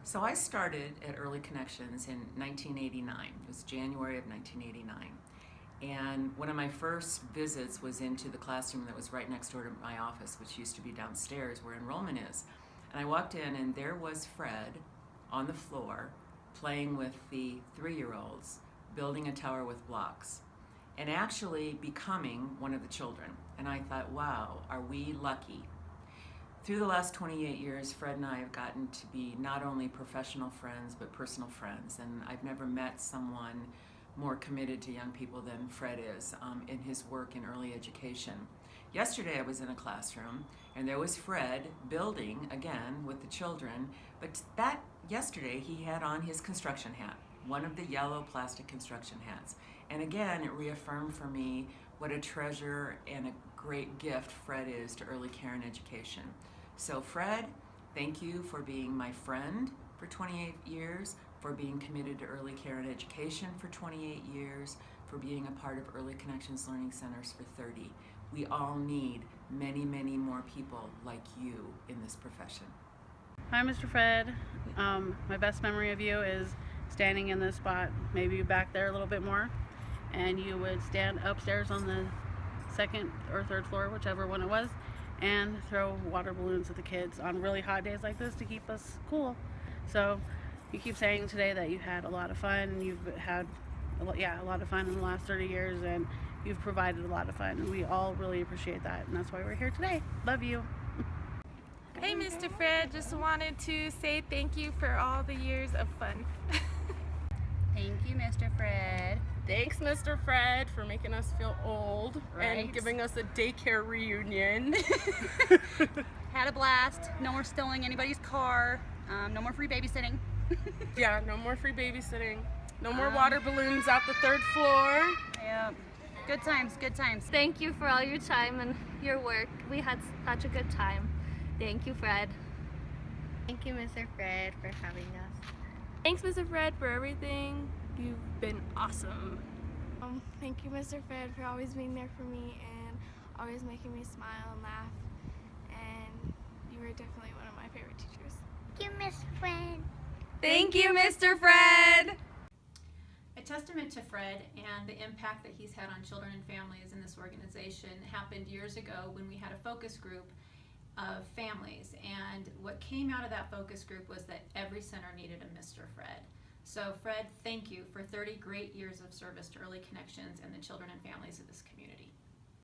So I started at Early Connections in 1989. It was January of 1989. And one of my first visits was into the classroom that was right next door to my office, which used to be downstairs where enrollment is. And I walked in and there was Fred on the floor playing with the 3-year-olds, building a tower with blocks, and actually becoming one of the children. And I thought, wow, are we lucky? Through the last 28 years, Fred and I have gotten to be not only professional friends, but personal friends. And I've never met someone more committed to young people than Fred is in his work in early education. Yesterday I was in a classroom and there was Fred building again with the children, but yesterday he had on his construction hat, one of the yellow plastic construction hats. And again, it reaffirmed for me what a treasure and a great gift Fred is to early care and education. So Fred, thank you for being my friend for 28 years, for being committed to early care and education for 28 years, for being a part of Early Connections Learning Centers for 30. We all need many, many more people like you in this profession. Hi, Mr. Fred. My best memory of you is standing in this spot, maybe back there a little bit more, and you would stand upstairs on the second or third floor, whichever one it was, and throw water balloons at the kids on really hot days like this to keep us cool. So you keep saying today that you had a lot of fun, and you've had a lot of fun in the last 30 years, and you've provided a lot of fun, and we all really appreciate that, and that's why we're here today. Love you. Hey Mr. Fred, just wanted to say thank you for all the years of fun. Thank you, Mr. Fred. Thanks, Mr. Fred, for making us feel old and giving us a daycare reunion. Had a blast. No more stealing anybody's car. No more free babysitting. Yeah, no more free babysitting. No more water balloons out the third floor. Yep. Good times, good times. Thank you for all your time and your work. We had such a good time. Thank you, Fred. Thank you, Mr. Fred, for having us. Thanks Mr. Fred for everything. You've been awesome. Thank you, Mr. Fred, for always being there for me and always making me smile and laugh. And you were definitely one of my favorite teachers. Thank you, Mr. Fred. Thank you Mr. Fred! A testament to Fred and the impact that he's had on children and families in this organization happened years ago when we had a focus group of families, and what came out of that focus group was that every center needed a Mr. Fred. So Fred, thank you for 30 great years of service to Early Connections and the children and families of this community.